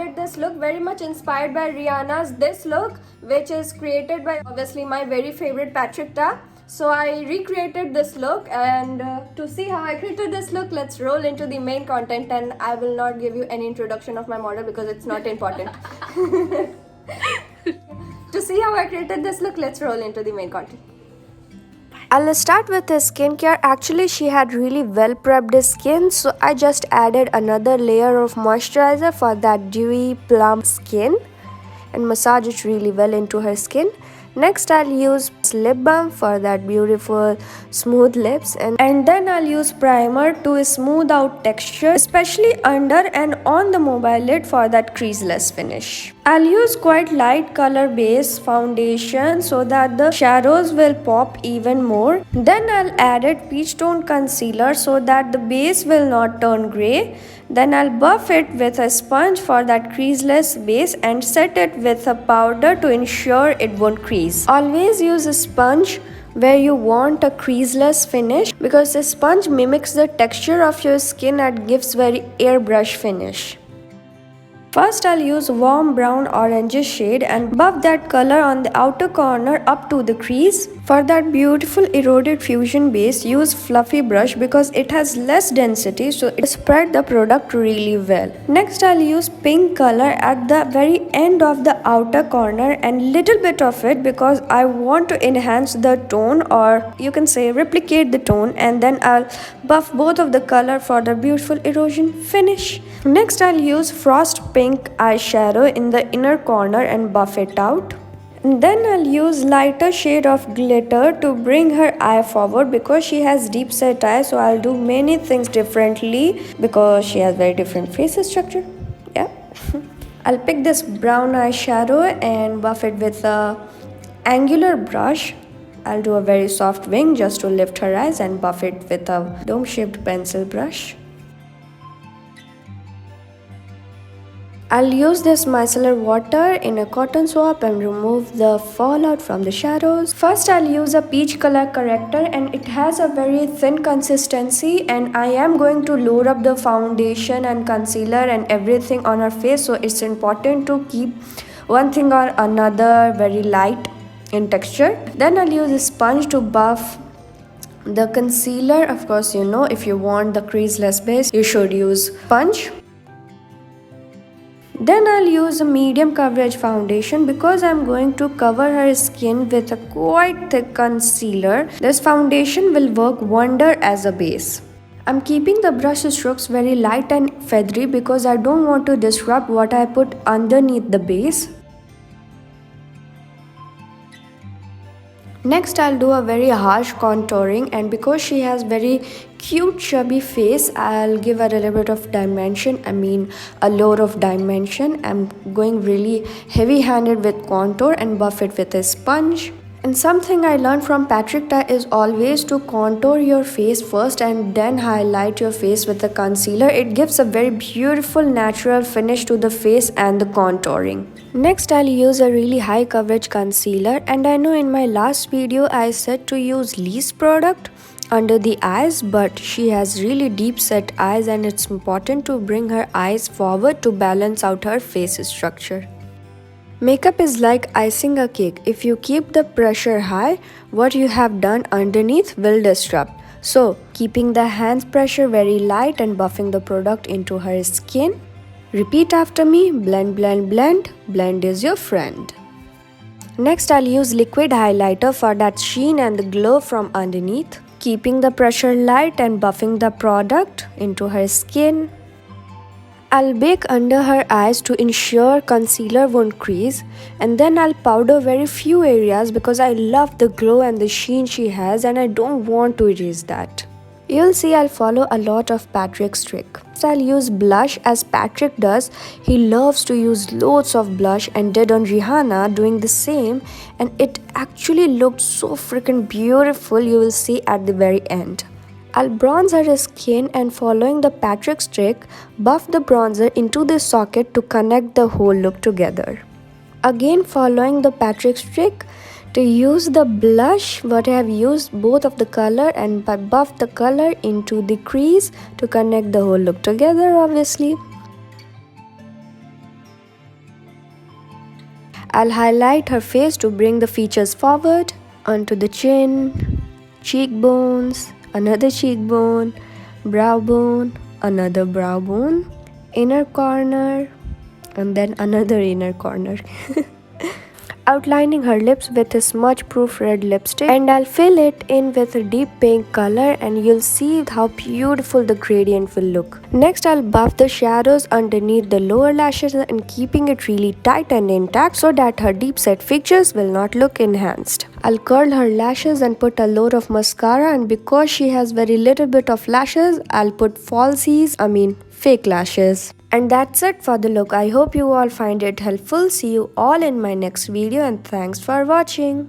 recreated this look very much inspired by Rihanna'S this look, which is created by obviously my very favorite Patrick Ta. So I recreated this look, and to see how I created this look, let's roll into the main content. And I will not give you any introduction of my model because it's not important. To see how I created this look, let's roll into the main content. I'll start with her skincare. Actually, she had really well prepped skin, so I just added another layer of moisturizer for that dewy plump skin and massage it really well into her skin. Next, I'll use lip balm for that beautiful smooth lips, and then I'll use primer to smooth out texture, especially under and on the mobile lid for that creaseless finish. I'll use quite light color base foundation so that the shadows will pop even more. Then I'll add peach tone concealer so that the base will not turn grey. Then I'll buff it with a sponge for that creaseless base and set it with a powder to ensure it won't crease. Always use a sponge where you want a creaseless finish because the sponge mimics the texture of your skin and gives very airbrush finish. First, I'll use warm brown orange shade and buff that color on the outer corner up to the crease. For that beautiful eroded fusion base, use fluffy brush because it has less density, so it spread the product really well. Next, I'll use pink color at the very end of the outer corner and little bit of it because I want to enhance the tone, or you can say replicate the tone, and then I'll buff both of the color for the beautiful erosion finish. Next, I'll use frost pink eyeshadow in the inner corner and buff it out. Then I'll use lighter shade of glitter to bring her eye forward because she has deep set eyes, so I'll do many things differently because she has very different face structure. Yeah. I'll pick this brown eyeshadow and buff it with a angular brush. I'll do a very soft wing just to lift her eyes and buff it with a dome shaped pencil brush. I'll use this micellar water in a cotton swab and remove the fallout from the shadows. First, I'll use a peach color corrector, and it has a very thin consistency, and I am going to load up the foundation and concealer and everything on her face, so it's important to keep one thing or another very light in texture. Then I'll use a sponge to buff the concealer. Of course, you know, if you want the creaseless base, you should use sponge. Then I'll use a medium coverage foundation because I'm going to cover her skin with a quite thick concealer. This foundation will work wonder as a base. I'm keeping the brush strokes very light and feathery because I don't want to disrupt what I put underneath the base. Next, I'll do a very harsh contouring, and because she has very cute chubby face, I'll give her a little bit of dimension, a lot of dimension. I'm going really heavy handed with contour and buff it with a sponge. And something I learned from Patrick Ta is always to contour your face first and then highlight your face with the concealer. It gives a very beautiful natural finish to the face and the contouring. Next, I'll use a really high coverage concealer, and I know in my last video I said to use least product under the eyes, but she has really deep set eyes and it's important to bring her eyes forward to balance out her face structure. Makeup is like icing a cake. If you keep the pressure high, what you have done underneath will disrupt. So, keeping the hands pressure very light and buffing the product into her skin. Repeat after me, blend, blend, blend. Blend is your friend. Next, I'll use liquid highlighter for that sheen and the glow from underneath. Keeping the pressure light and buffing the product into her skin. I'll bake under her eyes to ensure concealer won't crease, and then I'll powder very few areas because I love the glow and the sheen she has and I don't want to erase that. You'll see I'll follow a lot of Patrick's trick. So I'll use blush as Patrick does. He loves to use loads of blush and did on Rihanna doing the same, and it actually looked so freaking beautiful. You will see at the very end. I'll bronze her skin and following the Patrick's trick, buff the bronzer into the socket to connect the whole look together. Again following the Patrick's trick, to use the blush what I have used both of the color and buff the color into the crease to connect the whole look together obviously. I'll highlight her face to bring the features forward. Onto the chin, cheekbones, another cheekbone, brow bone, another brow bone, inner corner, and then another inner corner. Outlining her lips with a smudge proof red lipstick, and I'll fill it in with a deep pink color, and you'll see how beautiful the gradient will look. Next, I'll buff the shadows underneath the lower lashes and keeping it really tight and intact so that her deep set features will not look enhanced. I'll curl her lashes and put a load of mascara, and because she has very little bit of lashes, I'll put fake lashes. And that's it for the look. I hope you all find it helpful. See you all in my next video, and thanks for watching.